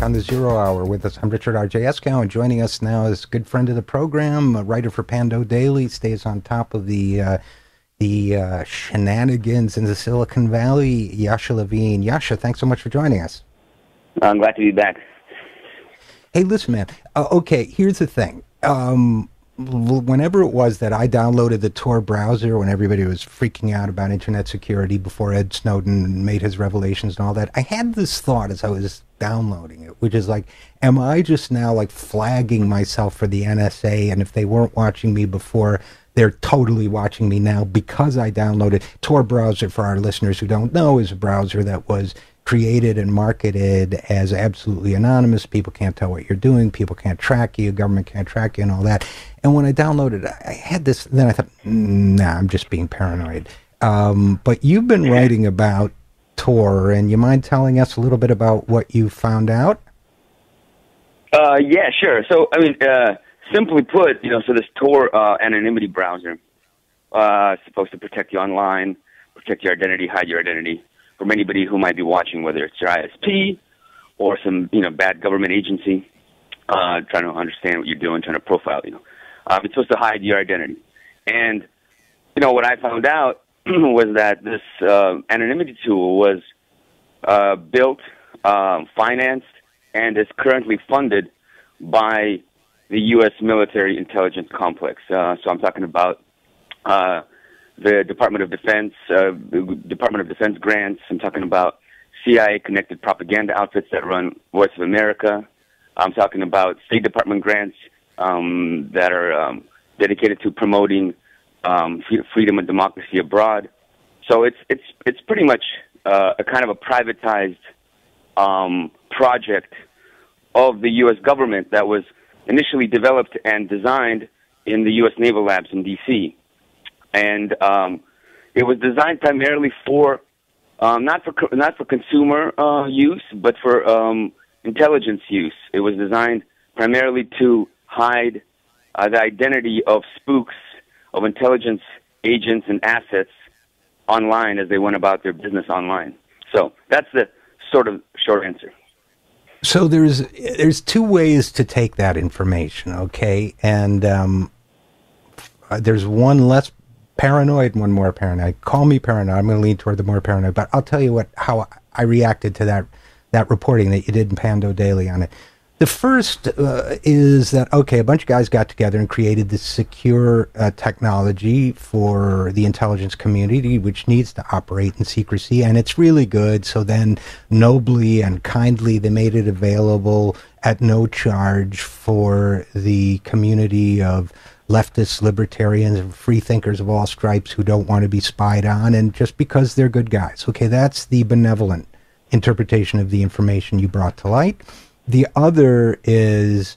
on the Zero Hour with us. I'm Richard RJ Eskow, and joining us now is a good friend of the program, a writer for Pando Daily, stays on top of the shenanigans in the Silicon Valley, Yasha Levine. Yasha, thanks so much for joining us. I'm glad to be back. Hey, listen, man. Okay, here's the thing. Whenever it was that I downloaded the Tor browser, when everybody was freaking out about internet security before Ed Snowden made his revelations and all that, I had this thought as I was downloading it, which is like, am I just now like flagging myself for the NSA? And if they weren't watching me before, they're totally watching me now because I downloaded Tor browser. For our listeners who don't know, is a browser that was created and marketed as absolutely anonymous. People can't tell what you're doing. People can't track you. Government can't track you and all that. And when I downloaded it, I had this, then I thought, nah, I'm just being paranoid. But you've been writing about Tor, and you mind telling us a little bit about what you found out? Yeah, sure. So, I mean, simply put, so this Tor anonymity browser is supposed to protect you online, protect your identity, hide your identity from anybody who might be watching, whether it's your ISP or some, bad government agency trying to understand what you're doing, trying to profile you. It's supposed to hide your identity. And, what I found out was that this anonymity tool was built, financed, and is currently funded by the U.S. military intelligence complex. So I'm talking about the Department of Defense grants. I'm talking about CIA-connected propaganda outfits that run Voice of America. I'm talking about State Department grants that are dedicated to promoting freedom and democracy abroad. So it's pretty much a kind of a privatized project of the U.S. government that was initially developed and designed in the U.S. Naval Labs in D.C. And it was designed primarily for not for consumer use, but for intelligence use. It was designed primarily to hide the identity of spooks, of intelligence agents and assets online as they went about their business online. So that's the sort of short answer. So there's two ways to take that information, okay? And there's one less paranoid, one more paranoid. Call me paranoid. I'm going to lean toward the more paranoid. But I'll tell you how I reacted to that reporting that you did in Pando Daily on it. The first is that, okay, a bunch of guys got together and created this secure technology for the intelligence community, which needs to operate in secrecy, and it's really good. So then, nobly and kindly, they made it available at no charge for the community of leftists, libertarians, and free thinkers of all stripes who don't want to be spied on, and just because they're good guys. Okay, that's the benevolent interpretation of the information you brought to light. The other is,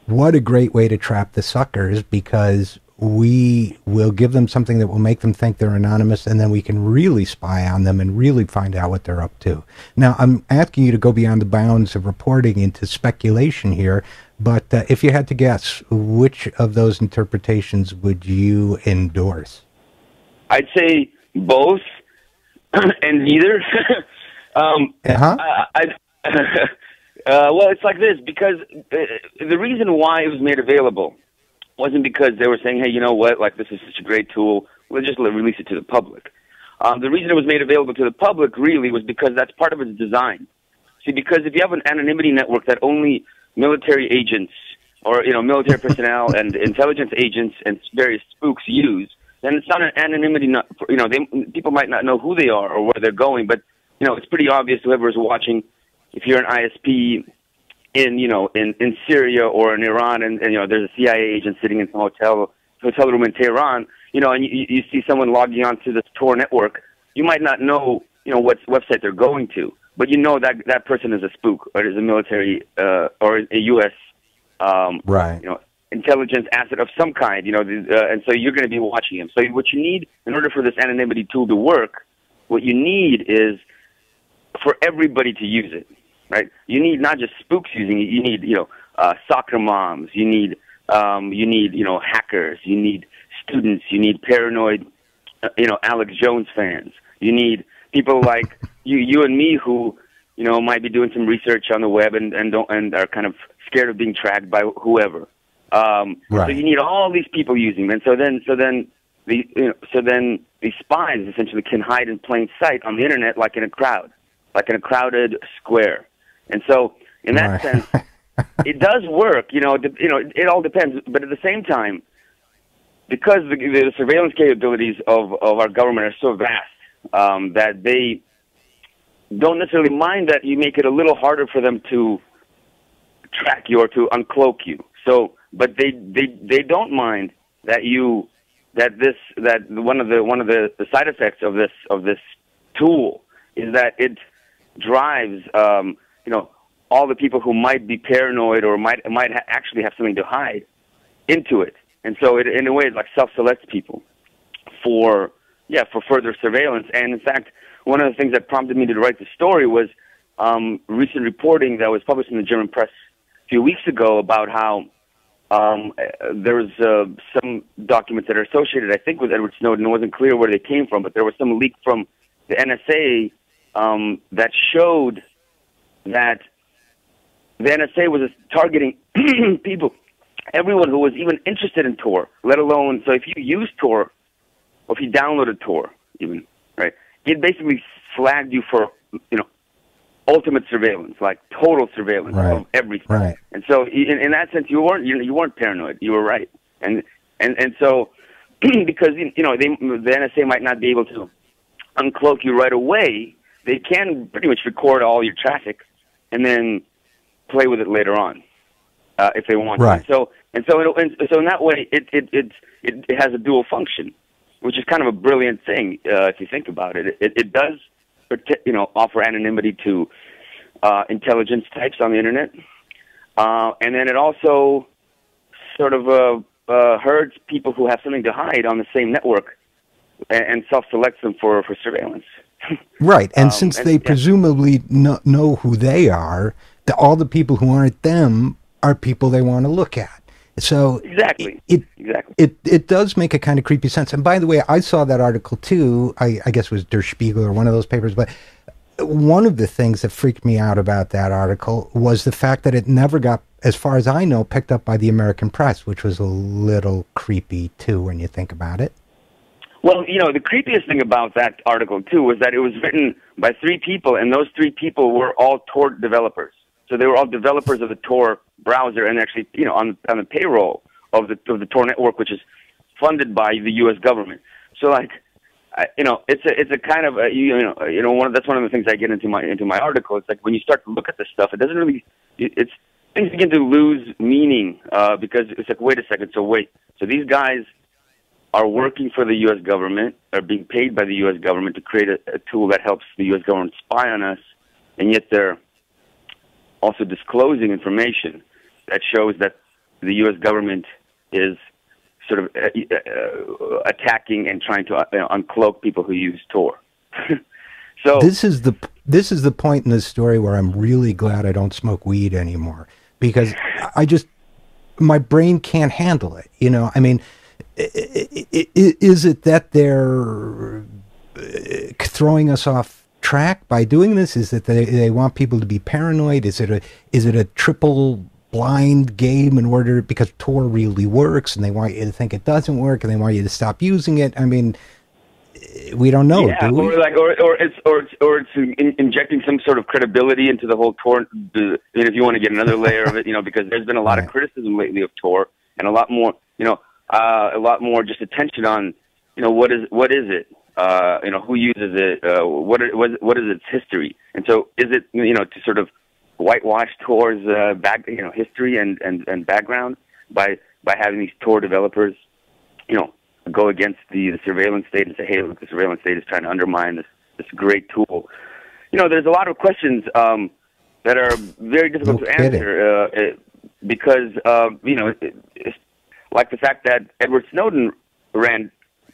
what a great way to trap the suckers, because we will give them something that will make them think they're anonymous, and then we can really spy on them and really find out what they're up to. Now, I'm asking you to go beyond the bounds of reporting into speculation here, but if you had to guess, which of those interpretations would you endorse? I'd say both and neither. Well, it's like this, because the reason why it was made available wasn't because they were saying, hey, you know what, like, this is such a great tool, we'll just release it to the public. The reason it was made available to the public, really, was because that's part of its design. See, because if you have an anonymity network that only military agents or, military personnel and intelligence agents and various spooks use, then it's not an anonymity, people might not know who they are or where they're going, but, it's pretty obvious to whoever's watching. If you're an ISP in Syria or in Iran, and there's a CIA agent sitting in some hotel room in Tehran, and you see someone logging onto this Tor network, you might not know, what website they're going to, but that person is a spook or is a military or a U.S. Right. Intelligence asset of some kind, and so you're going to be watching him. So what you need in order for this anonymity tool to work, what you need is for everybody to use it. Right? You need not just spooks using it. You need, soccer moms. You need, hackers. You need students. You need paranoid, Alex Jones fans. You need people like you and me who might be doing some research on the web and are kind of scared of being tracked by whoever. Right. So you need all these people using them. So then the spies essentially can hide in plain sight on the internet, like in a crowd, like in a crowded square. And so in that sense, it does work. It all depends. But at the same time, because the surveillance capabilities of our government are so vast that they don't necessarily mind that you make it a little harder for them to track you or to uncloak you. So, but they don't mind that one of the side effects of this tool is that it drives all the people who might be paranoid or might actually have something to hide into it, and so it in a way it like self-selects people for further surveillance. And in fact, one of the things that prompted me to write the story was recent reporting that was published in the German press a few weeks ago about how there was some documents that are associated, I think, with Edward Snowden. It wasn't clear where they came from, but there was some leak from the NSA that showed that the NSA was targeting people, everyone who was even interested in Tor, let alone, so if you use Tor, or if you downloaded Tor, even, right, it basically flagged you for, ultimate surveillance, like total surveillance of everything. Right. And so, in that sense, you weren't paranoid. You were right. And so, because the NSA might not be able to uncloak you right away, they can pretty much record all your traffic and then play with it later on if they want. Right. So in that way, it has a dual function, which is kind of a brilliant thing if you think about it. It does offer anonymity to intelligence types on the internet, and then it also sort of herds people who have something to hide on the same network and self-selects them for surveillance. Right, and since they presumably know who they are, all the people who aren't them are people they want to look at. So exactly. It does make a kind of creepy sense. And by the way, I saw that article too. I guess it was Der Spiegel or one of those papers. But one of the things that freaked me out about that article was the fact that it never got, as far as I know, picked up by the American press, which was a little creepy too when you think about it. Well, the creepiest thing about that article too was that it was written by 3 people, and those 3 people were all Tor developers. So they were all developers of the Tor browser, and actually, on the payroll of the Tor network, which is funded by the U.S. government. So, like, it's a kind of that's one of the things I get into my article. It's like when you start to look at this stuff, it doesn't really things begin to lose meaning because it's like, wait a second, so these guys are working for the U.S. government, are being paid by the U.S. government to create a tool that helps the U.S. government spy on us, and yet they're also disclosing information that shows that the U.S. government is sort of attacking and trying to uncloak people who use Tor. So this is the point in this story where I'm really glad I don't smoke weed anymore, because my brain can't handle it. I mean, is it that they're throwing us off track by doing this? Is it they want people to be paranoid? Is it a triple blind game in order, because Tor really works and they want you to think it doesn't work and they want you to stop using it? I mean, we don't know, do we? Or it's injecting some sort of credibility into the whole Tor. If you want to get another layer of it, because there's been a lot of criticism lately of Tor, and a lot more just attention on, what is it? Who uses it? What is its history? And so, is it to sort of whitewash Tor's history and background by having these Tor developers, go against the surveillance state and say, hey, look, the surveillance state is trying to undermine this great tool. There's a lot of questions that are very difficult to answer because it's like the fact that Edward Snowden ran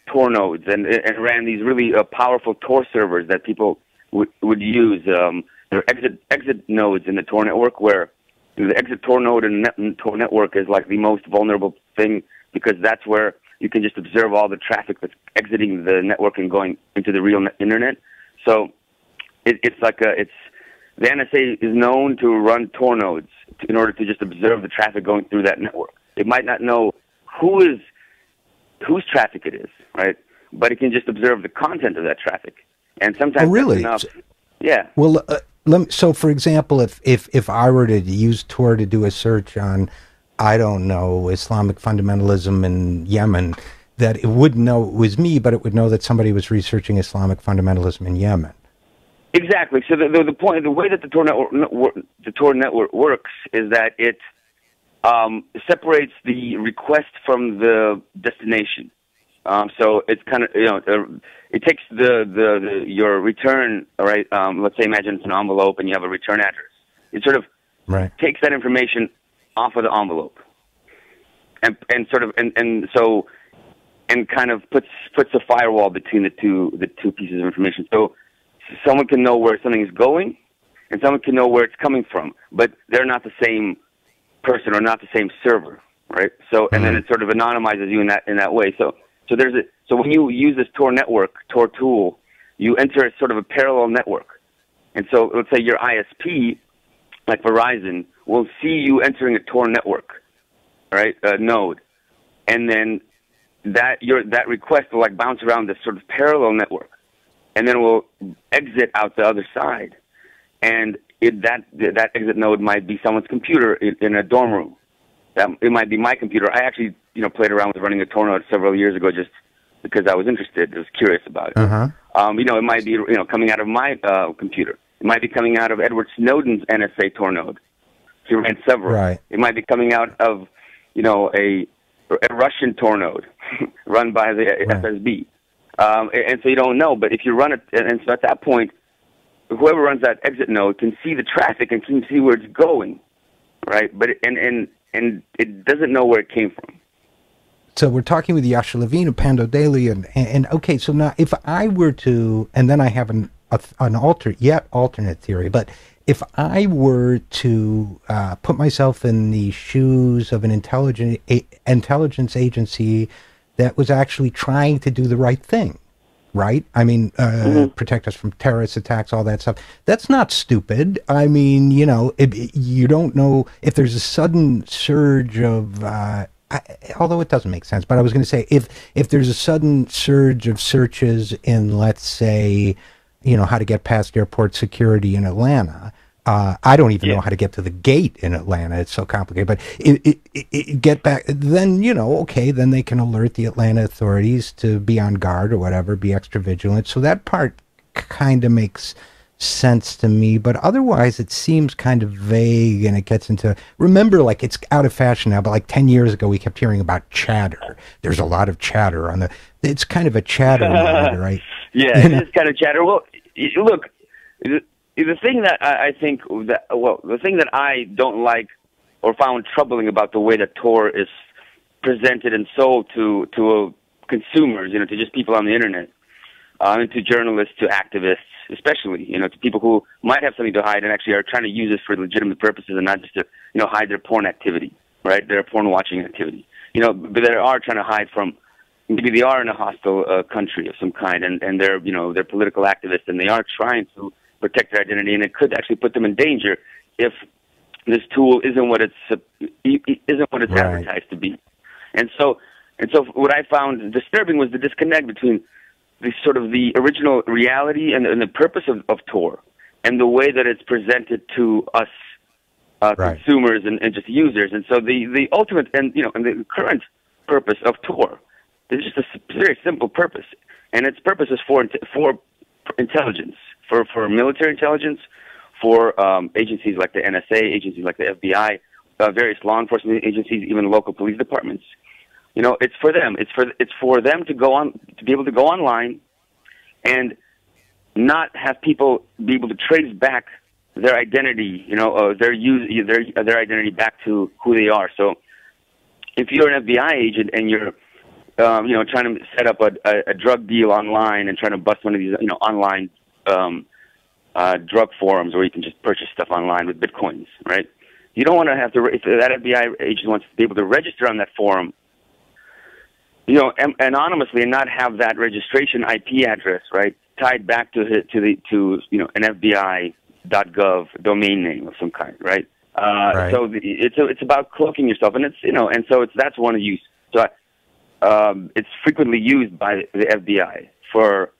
Tor nodes and ran these really powerful Tor servers that people would use. There are exit nodes in the Tor network, where the exit Tor node in the Tor network is like the most vulnerable thing, because that's where you can just observe all the traffic that's exiting the network and going into the real internet. So it's like the NSA is known to run Tor nodes in order to just observe the traffic going through that network. It might not know whose traffic it is, right? But it can just observe the content of that traffic. And sometimes really? That's enough. Yeah. Well, so for example, if I were to use Tor to do a search on, I don't know, Islamic fundamentalism in Yemen, that it wouldn't know it was me, but it would know that somebody was researching Islamic fundamentalism in Yemen. Exactly. So the point, the way that the Tor network works is that it separates the request from the destination. So it's kind of, it takes your return, all right? Let's say, imagine it's an envelope and you have a return address. It sort of takes that information off of the envelope, and kind of puts a firewall between the two pieces of information. So someone can know where something is going, and someone can know where it's coming from, but they're not the same person or not the same server, right? So, and then it sort of anonymizes you in that way. So when you use this Tor network, Tor tool, you enter a sort of a parallel network. And so let's say your ISP, like Verizon, will see you entering a Tor network, right? Node. And then that request will like bounce around this sort of parallel network, and then will exit out the other side. And that exit node might be someone's computer in a dorm room. It might be my computer. I actually, played around with running a Tor node several years ago just because I was interested. I was curious about it. It might be, coming out of my computer. It might be coming out of Edward Snowden's NSA Tor node. He ran several. Right. It might be coming out of, a Russian Tor node run by the FSB. And so you don't know. But if you run it, and so at that point, whoever runs that exit node can see the traffic and can see where it's going, right? But and it doesn't know where it came from. So we're talking with Yasha Levine of Pando Daily, and okay, so now if I were to, and then I have an alternate theory, but if I were to put myself in the shoes of an intelligence agency that was actually trying to do the right thing, right? I mean, protect us from terrorist attacks, all that stuff. That's not stupid. I mean, you don't know if there's a sudden surge of, although it doesn't make sense, but I was going to say, if there's a sudden surge of searches in, let's say, how to get past airport security in Atlanta. I don't even know how to get to the gate in Atlanta. It's so complicated. But get back, then, okay, then they can alert the Atlanta authorities to be on guard or whatever, be extra vigilant. So that part kind of makes sense to me. But otherwise, it seems kind of vague, and it gets into, remember, like, it's out of fashion now, but like 10 years ago, we kept hearing about chatter. There's a lot of chatter on it's kind of a chatter monitor, right? Yeah, it is kind of chatter. Well, look, the thing that I think the thing that I don't like or found troubling about the way that Tor is presented and sold to consumers, to just people on the internet, and to journalists, to activists, especially, to people who might have something to hide and actually are trying to use this for legitimate purposes and not just to, hide their porn activity, right? Their porn watching activity, but they are trying to hide from. Maybe they are in a hostile country of some kind, and they're political activists, and they are trying to protect their identity, and it could actually put them in danger if this tool isn't what it's advertised to be. And so what I found disturbing was the disconnect between the original reality and the purpose of Tor, and the way that it's presented to us consumers and just users. And so the ultimate and the current purpose of Tor is just a very simple purpose, and its purpose is for intelligence, for military intelligence, for agencies like the NSA, agencies like the FBI, various law enforcement agencies, even local police departments. It's for them. It's for them to be able to go online and not have people be able to trace back their identity, their identity back to who they are. So if you're an FBI agent and you're trying to set up a drug deal online and trying to bust one of these, online drug forums where you can just purchase stuff online with bitcoins, right? You don't want to have to, if that FBI agent wants to be able to register on that forum, anonymously and not have that registration IP address, right, tied back to an FBI .gov domain name of some kind, right? Right. So it's about cloaking yourself, and that's one use. So it's frequently used by the FBI for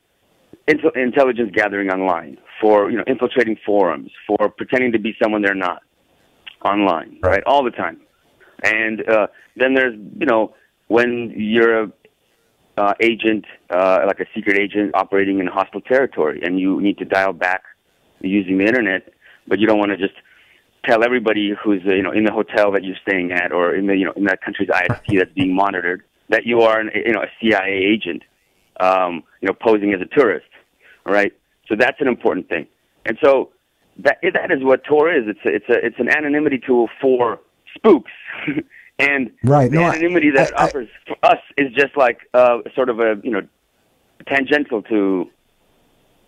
intelligence gathering online, for infiltrating forums, for pretending to be someone they're not online, right? All the time. And then there's when you're a agent, like a secret agent operating in hostile territory, and you need to dial back using the internet, but you don't want to just tell everybody who's in the hotel that you're staying at, or in the in that country's ISP that's being monitored, that you are a CIA agent, posing as a tourist, right? So that's an important thing, and so that is what Tor is. It's an anonymity tool for spooks, and the anonymity that offers for us is just like sort of a tangential to.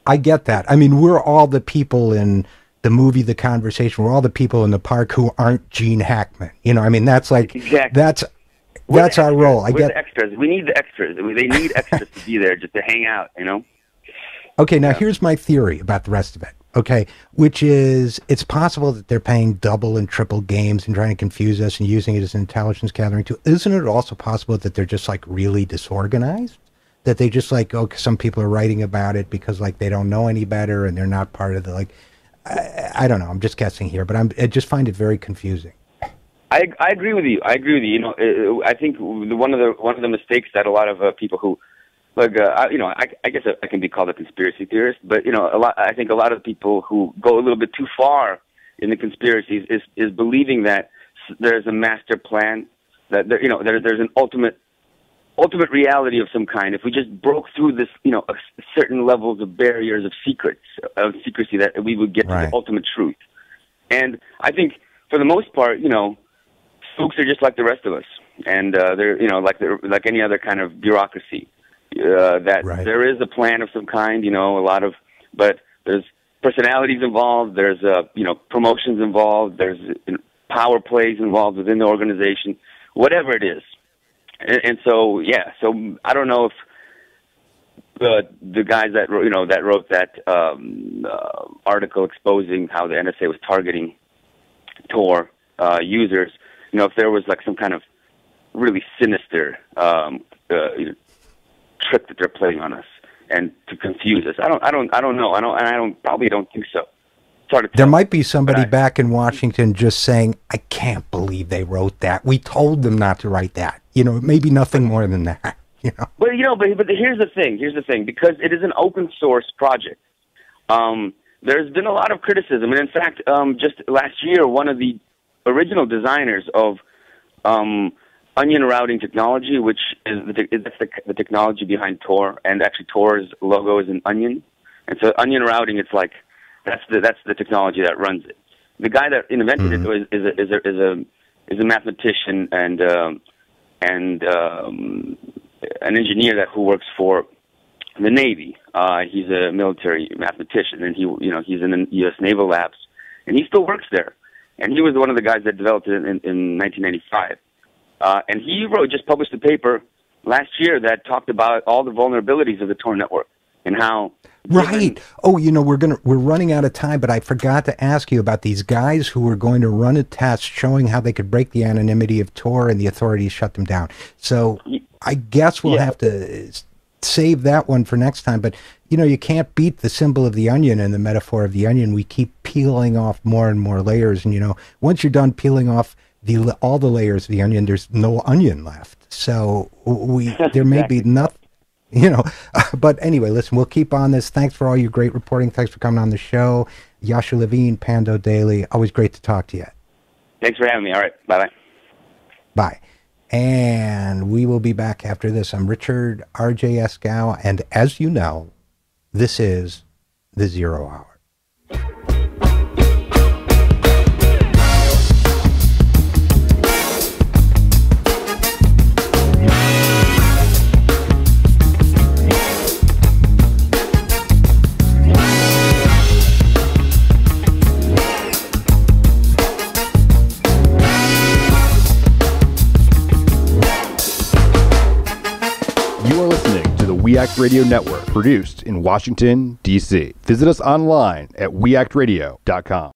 I get that. I mean, we're all the people in the movie The Conversation. We're all the people in the park who aren't Gene Hackman. I mean, that's like exactly. That's our role. We're the extras. We need the extras. They need extras to be there just to hang out, Okay, now here's my theory about the rest of it, okay, which is it's possible that they're playing double and triple games and trying to confuse us and using it as an intelligence gathering tool. Isn't it also possible that they're just, like, really disorganized? That they just, like, some people are writing about it because, like, they don't know any better and they're not part of the, like, I don't know. I'm just guessing here, but I just find it very confusing. I agree with you. I think one of the mistakes that a lot of people who, like, I guess I can be called a conspiracy theorist, but I think a lot of people who go a little bit too far in the conspiracies is believing that there's a master plan, that there's an ultimate reality of some kind. If we just broke through this, certain levels of barriers of secrecy, that we would get to the ultimate truth. And I think for the most part, spooks are just like the rest of us, and they're like any other kind of bureaucracy. There is a plan of some kind, but there's personalities involved, there's promotions involved, there's power plays involved within the organization, whatever it is. And so I don't know if the guys that wrote that article exposing how the NSA was targeting Tor users, if there was like some kind of really sinister trick that they're playing on us and to confuse us. I don't know. I probably don't think so. There might be somebody back in Washington just saying, I can't believe they wrote that. We told them not to write that. Maybe nothing more than that. Well, but here's the thing, because it is an open source project. There's been a lot of criticism, and in fact, just last year, one of the original designers of onion routing technology, which is the technology behind Tor, and actually Tor's logo is an onion, and so onion routing, it's like that's the technology that runs it. The guy that invented it is a mathematician and an engineer who works for the Navy. He's a military mathematician, and he's in the U.S. Naval Labs, and he still works there. And he was one of the guys that developed it in 1995. And he just published a paper last year that talked about all the vulnerabilities of the Tor network and how. Right. Oh, we're running out of time, but I forgot to ask you about these guys who were going to run a test showing how they could break the anonymity of Tor, and the authorities shut them down. So I guess we'll have to save that one for next time. But, you can't beat the symbol of the onion and the metaphor of the onion. We keep peeling off more and more layers. And, once you're done peeling off all the layers of the onion, there's no onion left. So there may be nothing. But anyway, listen, we'll keep on this. Thanks for all your great reporting. Thanks for coming on the show. Yasha Levine, Pando Daily. Always great to talk to you. Thanks for having me. All right. Bye-bye. Bye. And we will be back after this. I'm Richard RJ Eskow, and as you know, this is the Zero Hour. You are listening to the We Act Radio Network, produced in Washington, D.C. Visit us online at weactradio.com.